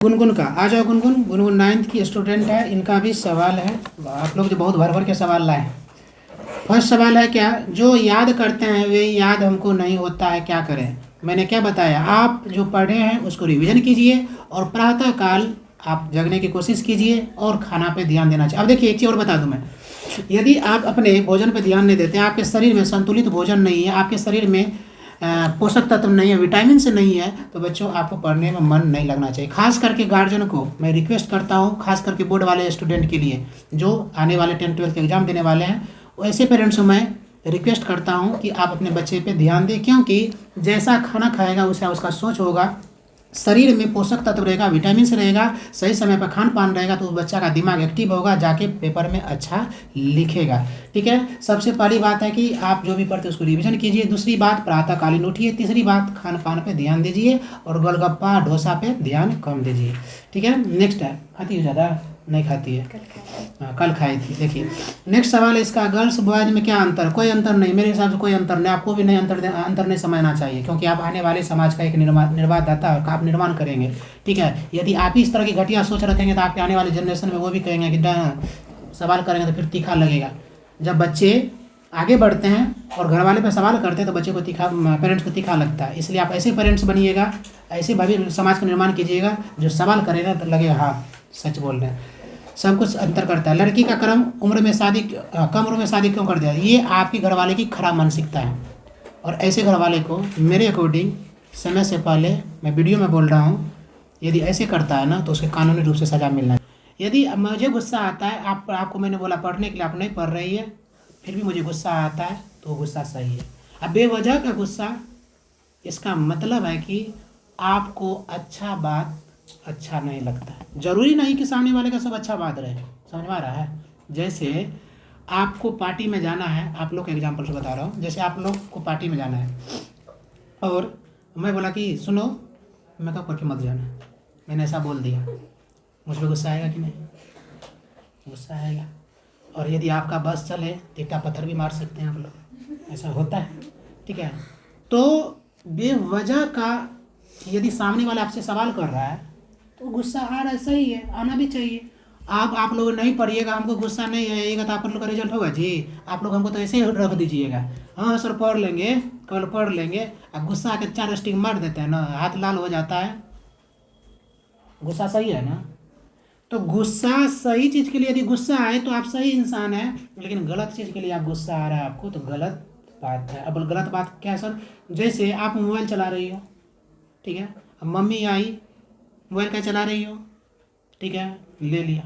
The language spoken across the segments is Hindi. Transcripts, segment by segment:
गुनगुन का आ जाओ। गुनगुन गुनगुन 9th की स्टूडेंट है। इनका भी सवाल है। आप लोग जो बहुत भर भर के सवाल लाए। फर्स्ट सवाल है क्या, जो याद करते हैं वे याद हमको नहीं होता है, क्या करें। मैंने क्या बताया, आप जो पढ़े हैं उसको रिवीजन कीजिए और प्रातः काल आप जगने की कोशिश कीजिए और खाना पे ध्यान देना चाहिए। अब देखिए एक चीज़ और बता दूं मैं, यदि आप अपने भोजन पे ध्यान नहीं देते हैं, आपके शरीर में संतुलित भोजन नहीं है, आपके शरीर में पोषक तत्व नहीं है, विटामिन से नहीं है, तो बच्चों आपको पढ़ने में मन नहीं लगना चाहिए। खास करके गार्जियन को मैं रिक्वेस्ट करता हूँ, खास करके बोर्ड वाले स्टूडेंट के लिए जो आने वाले 10th-12th के एग्ज़ाम देने वाले हैं, वैसे पेरेंट्स को मैं रिक्वेस्ट करता हूँ कि आप अपने बच्चे पे ध्यान दें, क्योंकि जैसा खाना खाएगा वैसा उसका सोच होगा। शरीर में पोषक तत्व रहेगा, विटामिन से रहेगा, सही समय पर खान पान रहेगा, तो बच्चा का दिमाग एक्टिव होगा, जाके पेपर में अच्छा लिखेगा। ठीक है, सबसे पहली बात है कि आप जो भी पढ़ते हैं उसको रिवीजन कीजिए। दूसरी बात, प्रातःकालीन उठिए। तीसरी बात, खान पान पे ध्यान दीजिए और गोलगप्पा डोसा पे ध्यान कम दीजिए। ठीक है, नेक्स्ट है, खाती हो ज़्यादा नहीं खाती है, हाँ कल खाई थी। देखिए नेक्स्ट सवाल है इसका, गर्ल्स बॉयज में क्या अंतर। कोई अंतर नहीं, मेरे हिसाब से कोई अंतर नहीं, आपको भी नहीं अंतर नहीं समझना चाहिए, क्योंकि आप आने वाले समाज का एक निर्माता का आप निर्माण करेंगे। ठीक है, यदि आप ही इस तरह की घटिया सोच रखेंगे तो आपके आने वाले जनरेशन में वो भी कहेंगे कि सवाल करेंगे तो फिर तीखा लगेगा। जब बच्चे आगे बढ़ते हैं और घर वाले पे सवाल करते हैं तो बच्चे को तीखा, पेरेंट्स को तीखा लगता है। इसलिए आप ऐसे पेरेंट्स बनिएगा, ऐसे भव्य समाज का निर्माण कीजिएगा जो सवाल करेगा तो लगेगा हाँ सच बोल रहे हैं। सब कुछ अंतर करता है। लड़की का कम उम्र में शादी क्यों कर दिया, ये आपके घर वाले की खराब मानसिकता है। और ऐसे घर वाले को मेरे अकॉर्डिंग समय से पहले, मैं वीडियो में बोल रहा हूँ, यदि ऐसे करता है ना तो उसके कानूनी रूप से सज़ा मिलना है। यदि मुझे गुस्सा आता है, आपको मैंने बोला पढ़ने के लिए, आप नहीं पढ़ रही है, फिर भी मुझे गुस्सा आता है, तो गुस्सा सही है। अब बेवजह का गुस्सा, इसका मतलब है कि आपको अच्छा नहीं लगता है। जरूरी नहीं कि सामने वाले का सब अच्छा बात रहे, समझ में आ रहा है। जैसे आपको पार्टी में जाना है, आप लोग का एग्जाम्पल से बता रहा हूँ, जैसे आप लोग को पार्टी में जाना है और मैं बोला कि सुनो मेकअप करके मत जाना, मैंने ऐसा बोल दिया, मुझ पर गुस्सा आएगा कि नहीं, गुस्सा आएगा। और यदि आपका बस चले तो ईंटा पत्थर भी मार सकते हैं आप लोग, ऐसा होता है। ठीक है, तो बेवजह का यदि सामने वाला आपसे सवाल कर रहा है तो गुस्सा आ रहा है, सही है, आना भी चाहिए। आप लोग नहीं पढ़िएगा, हमको गुस्सा नहीं आएगा तो आप लोग का रिजल्ट होगा जी। आप लोग हमको तो ऐसे ही रख दीजिएगा, हाँ सर पढ़ लेंगे, कल पढ़ लेंगे। अब गुस्सा आके 4 स्टिंग मार देते हैं ना, हाथ लाल हो जाता है। गुस्सा सही है ना, तो गुस्सा सही चीज़ के लिए यदि गुस्सा आए तो आप सही इंसान हैं, लेकिन गलत चीज़ के लिए आप गुस्सा आ रहा है आपको, तो गलत बात है। अब गलत बात क्या है सर, जैसे आप मोबाइल चला रही हो, ठीक है, अब मम्मी आई, मोबाइल क्या चला रही हो, ठीक है, ले लिया।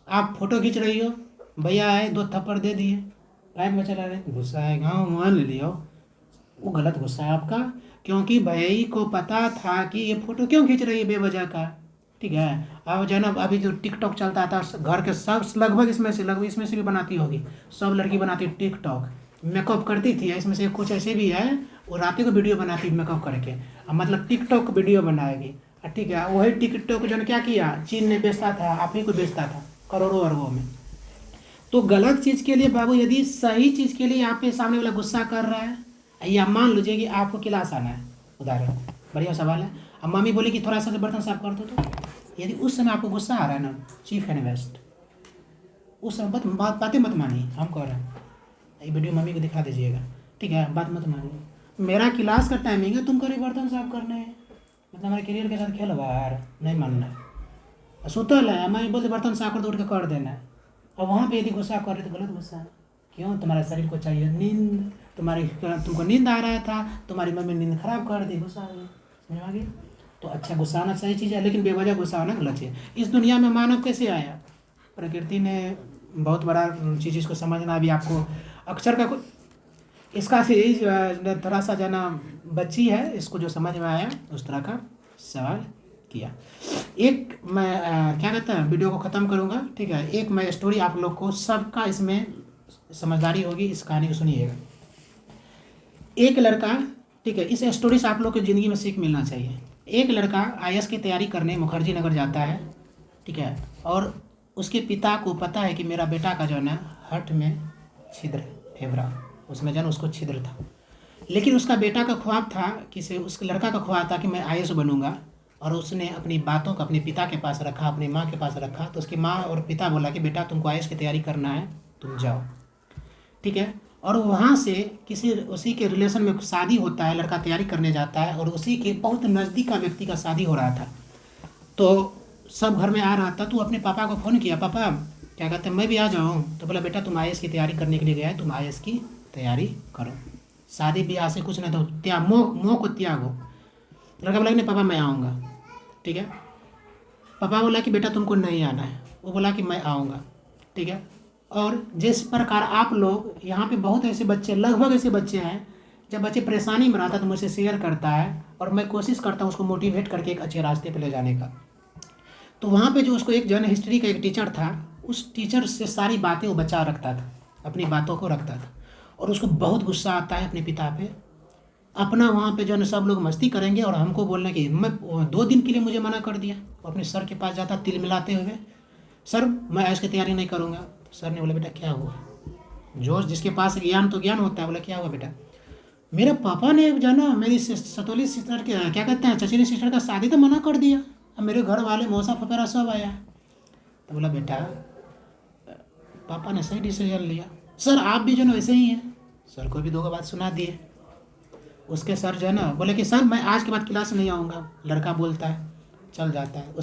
आप फोटो खींच रही हो, भैया आए 2 थप्पड़ दे दिए, टाइम में चला रहे, गुस्सा आएगा, हाँ मोबाइल ले लिया, वो गलत गुस्सा है आपका, क्योंकि भाई को पता था कि ये फोटो क्यों खींच रही है बेवजह का। ठीक है, अब जो है ना, अभी जो टिकटॉक चलता था, घर के सब लगभग इसमें से भी बनाती होगी, सब लड़की बनाती है टिकटॉक, मेकअप करती थी। इसमें से कुछ ऐसे भी है, वो रात को वीडियो बनाती मेकअप करके, मतलब टिकटॉक वीडियो बनाएगी। ठीक है, वही टिकटॉक जो ने क्या किया, चीन ने बेचता था, आप ही को बेचता था करोड़ों अरबों में। तो गलत चीज़ के लिए बाबू, यदि सही चीज़ के लिए आप पे सामने वाला गुस्सा कर रहा है, या मान लीजिए कि आपको क्लास आना है, उदाहरण, बढ़िया सवाल है, अब मम्मी बोली कि थोड़ा सा बर्तन साफ कर दो, तो यदि उस समय आपको गुस्सा आ रहा है ना, चीफ एंड बेस्ट, उस समय बातें मत मानिए, हम कह रहे हैं, ये वीडियो मम्मी को दिखा दीजिएगा। ठीक है, बात मत मानिए, मेरा क्लास का टाइमिंग है, तुमको बर्तन साफ करने हैं, मतलब हमारे करियर के साथ खेल बाहर नहीं मानना। सुतल है, मैं बोलते बर्तन साफ कर दो, उठ के कर देना है। और वहाँ पे यदि गुस्सा कर रहे तो गलत गुस्सा है, क्यों, तुम्हारे शरीर को चाहिए नींद, तुमको नींद आ रहा था, तुम्हारी मम्मी नींद खराब कर दी, गुस्सा आ गया, समझ आ गया। तो अच्छा, गुस्सा आना सही चीज़ है, लेकिन बेवजह गुस्सा आना गलत है। इस दुनिया में मानव कैसे आया, प्रकृति ने बहुत बड़ा चीज़, इसको समझना भी आपको अक्षर का इसका थोड़ा सा जाना बच्ची है, इसको जो समझ में आया उस तरह का सवाल किया। एक मैं क्या कहता है, वीडियो को ख़त्म करूँगा। ठीक है, एक मैं स्टोरी आप लोग को, सबका इसमें समझदारी होगी, इस कहानी को सुनिएगा। एक लड़का, ठीक है, इस स्टोरी से आप लोग की ज़िंदगी में सीख मिलना चाहिए। एक लड़का आईएएस की तैयारी करने मुखर्जी नगर जाता है, ठीक है, और उसके पिता को पता है कि मेरा बेटा का जो है ना हट में छिद्र, फेफड़ा, उसमें जन उसको छिद्र था, लेकिन उसका बेटा का ख्वाब था कि उस लड़का का ख्वाब था कि मैं आईएएस बनूंगा और उसने अपनी बातों को अपने पिता के पास रखा, अपनी माँ के पास रखा। तो उसकी माँ और पिता बोला कि बेटा तुमको आईएएस की तैयारी करना है, तुम जाओ, ठीक है। और वहाँ से किसी उसी के रिलेशन में शादी होता है, लड़का तैयारी करने जाता है और उसी के बहुत नज़दीक का व्यक्ति का शादी हो रहा था। तो सब घर में आ रहा था, तो अपने पापा को फ़ोन किया, पापा क्या कहते हैं मैं भी आ जाऊँ? तो बोला बेटा तुम आईएएस की तैयारी करने के लिए गया है, तुम आईएएस की तैयारी करो, शादी ब्याह से कुछ नहीं, तो त्याग मोह को त्यागो। लड़का बोला कि नहीं पापा मैं आऊँगा, ठीक है। पापा बोला कि बेटा तुमको नहीं आना है, वो बोला कि मैं आऊँगा, ठीक है। और जिस प्रकार आप लोग यहाँ पे बहुत ऐसे बच्चे, लगभग ऐसे बच्चे हैं, जब बच्चे परेशानी में रहता है तो मुझसे शेयर करता है और मैं कोशिश करता हूँ उसको मोटिवेट करके एक अच्छे रास्ते पे ले जाने का। तो वहाँ पे जो उसको एक जन हिस्ट्री का एक टीचर था, उस टीचर से सारी बातें वो बचा रखता था, अपनी बातों को रखता था। और उसको बहुत गुस्सा आता है अपने पिता पे, अपना वहाँ पे जो है सब लोग मस्ती करेंगे और हमको बोलने की, मैं 2 दिन के लिए मुझे मना कर दिया। वो अपने सर के पास जाता तिल मिलाते हुए, सर मैं ऐश की तैयारी नहीं करूँगा। तो सर ने बोला बेटा क्या हुआ? जो जिसके पास ज्ञान तो ज्ञान होता है। बोला क्या हुआ बेटा? मेरे पापा ने जो है ना मेरी सतोली सिस्टर के क्या कहते हैं चचेरी सिस्टर का शादी तो मना कर दिया, अब मेरे घर वाले मौसा फपेरा सब आया। तो बोला बेटा पापा ने सही डिसीजन लिया, सर आप भी जो है ना वैसे ही हैं। सर को भी 2 बात सुना दिए। उसके सर जो है ना बोले कि सर मैं आज के बाद क्लास नहीं आऊँगा। लड़का बोलता है, चल जाता है।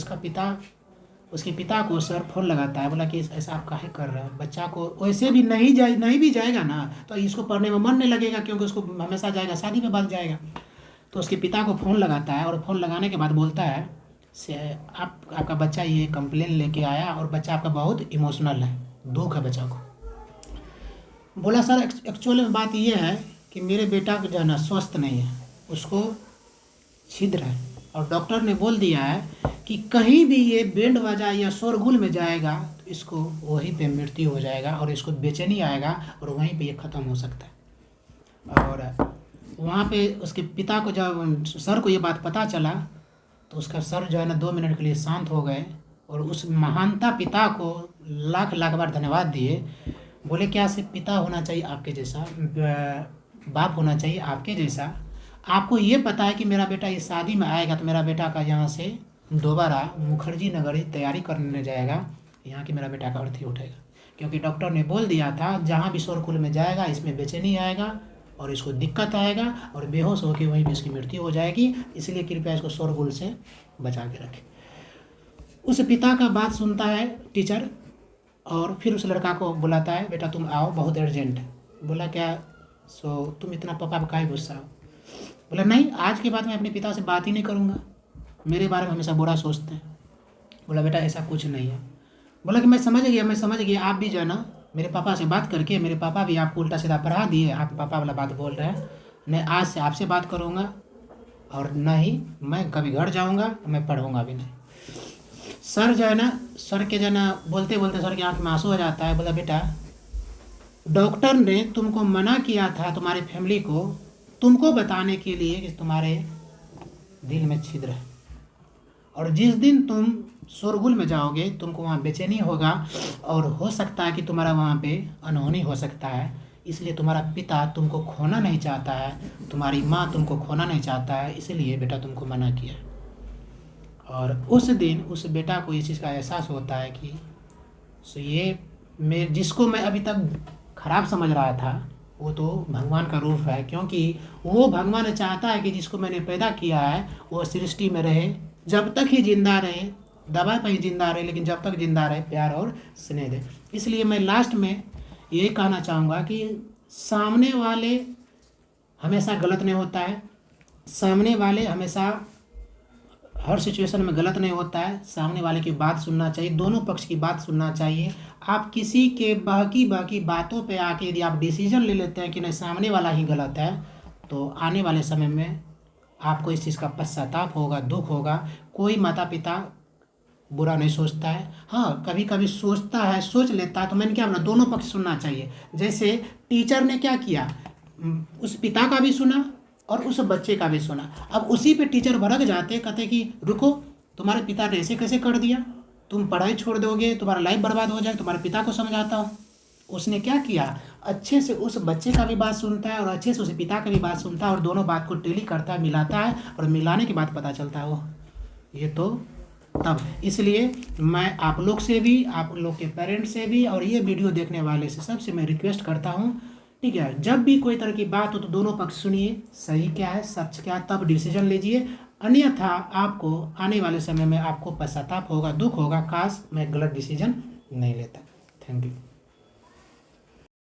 उसके पिता को सर फ़ोन लगाता है, बोला कि ऐसा आप काहे कर रहे हैं? बच्चा को वैसे भी नहीं भी जाएगा ना तो इसको पढ़ने में मन नहीं लगेगा, क्योंकि उसको हमेशा जाएगा शादी में भाग जाएगा। तो उसके पिता को फ़ोन लगाता है और फ़ोन लगाने के बाद बोलता है से आपका बच्चा ये कंप्लेन लेके आया और बच्चा आपका बहुत इमोशनल है, दुख है बच्चा को। बोला सर एक्चुअली में बात ये है कि मेरे बेटा को जो है ना स्वस्थ नहीं है, उसको छिद्र है और डॉक्टर ने बोल दिया है कि कहीं भी ये बैंड बजा या शोरगुल में जाएगा तो इसको वहीं पे मृत्यु हो जाएगा और इसको बेचैनी आएगा और वहीं पे ये ख़त्म हो सकता है। और वहाँ पे उसके पिता को जब सर को ये बात पता चला तो उसका सर जो है ना 2 मिनट के लिए शांत हो गए और उस महानता पिता को लाख लाख बार धन्यवाद दिए। बोले क्या सिर्फ पिता होना चाहिए आपके जैसा, बाप होना चाहिए आपके जैसा। आपको ये पता है कि मेरा बेटा इस शादी में आएगा तो मेरा बेटा का यहाँ से दोबारा मुखर्जी नगर तैयारी करने जाएगा, यहाँ की मेरा बेटा का अर्थी उठेगा, क्योंकि डॉक्टर ने बोल दिया था जहाँ भी शोरगुल में जाएगा इसमें बेचैनी आएगा और इसको दिक्कत आएगा और बेहोश होकर वहीं भी इसकी मृत्यु हो जाएगी, इसलिए कृपया इसको शोरगुल से बचा के रखें। उस पिता का बात सुनता है टीचर और फिर उस लड़का को बुलाता है, बेटा तुम आओ बहुत अर्जेंट है। बोला क्या? सो तुम इतना पापा काहे गुस्सा हो? बोला नहीं आज के बाद मैं अपने पिता से बात ही नहीं करूँगा, मेरे बारे में हमेशा बुरा सोचते हैं। बोला बेटा ऐसा कुछ नहीं है। बोला कि मैं समझ गया, आप भी जो है ना मेरे पापा से बात करके, मेरे पापा भी आपको उल्टा सीधा पढ़ा दिए, आप पापा वाला बात बोल रहे हैं। नहीं आज से आपसे बात करूँगा और ना ही मैं कभी घर जाऊँगा, मैं पढ़ूँगा भी नहीं। सर जो है ना, सर के जो है ना बोलते बोलते सर की आँख में आंसू आ जाता है। बोला बेटा डॉक्टर ने तुमको मना किया था, तुम्हारी फैमिली को, तुमको बताने के लिए कि तुम्हारे दिल में छिद्र है और जिस दिन तुम शोरगुल में जाओगे तुमको वहाँ बेचैनी होगा और हो सकता है कि तुम्हारा वहाँ पे अनहोनी हो सकता है। इसलिए तुम्हारा पिता तुमको खोना नहीं चाहता है, तुम्हारी माँ तुमको खोना नहीं चाहता है, इसलिए बेटा तुमको मना किया। और उस दिन उस बेटा को इस चीज़ का एहसास होता है कि ये जिसको मैं अभी तक खराब समझ रहा था वो तो भगवान का रूप है, क्योंकि वो भगवान चाहता है कि जिसको मैंने पैदा किया है वो सृष्टि में रहे, जब तक ही जिंदा रहे, दवा पर ही जिंदा रहे, लेकिन जब तक जिंदा रहे प्यार और स्नेह दे। इसलिए मैं लास्ट में यही कहना चाहूँगा कि सामने वाले हमेशा गलत नहीं होता है, सामने वाले हमेशा हर सिचुएशन में गलत नहीं होता है, सामने वाले की बात सुनना चाहिए, दोनों पक्ष की बात सुनना चाहिए। आप किसी के बाकी बातों पे आके यदि आप डिसीजन ले लेते हैं कि नहीं सामने वाला ही गलत है, तो आने वाले समय में आपको इस चीज़ का पश्चाताप होगा, दुख होगा। कोई माता पिता बुरा नहीं सोचता है, हाँ कभी कभी सोचता है, सोच लेता है, तो मैंने क्या बोला दोनों पक्ष सुनना चाहिए। जैसे टीचर ने क्या किया, उस पिता का भी सुना और उस बच्चे का भी सुना। अब उसी पे टीचर भड़क जाते, कहते कि रुको तुम्हारे पिता ने ऐसे कैसे कर दिया, तुम पढ़ाई छोड़ दोगे, तुम्हारा लाइफ बर्बाद हो जाए, तुम्हारे पिता को समझाता हूँ। उसने क्या किया, अच्छे से उस बच्चे का भी बात सुनता है और अच्छे से उस पिता का भी बात सुनता है और दोनों बात को टेली करता है, मिलाता है और मिलाने के बाद पता चलता है वो ये तो तब, इसलिए मैं आप लोग से भी, आप लोग के पेरेंट्स से भी, और ये वीडियो देखने वाले से सबसे मैं रिक्वेस्ट करता हूँ, ठीक है, जब भी कोई तरह की बात हो तो दोनों पक्ष सुनिए, सही क्या है सच क्या है, तब डिसीजन लीजिए। अन्यथा आपको आने वाले समय में आपको पश्चाताप होगा, दुख होगा, काश मैं गलत डिसीजन नहीं लेता। Thank you.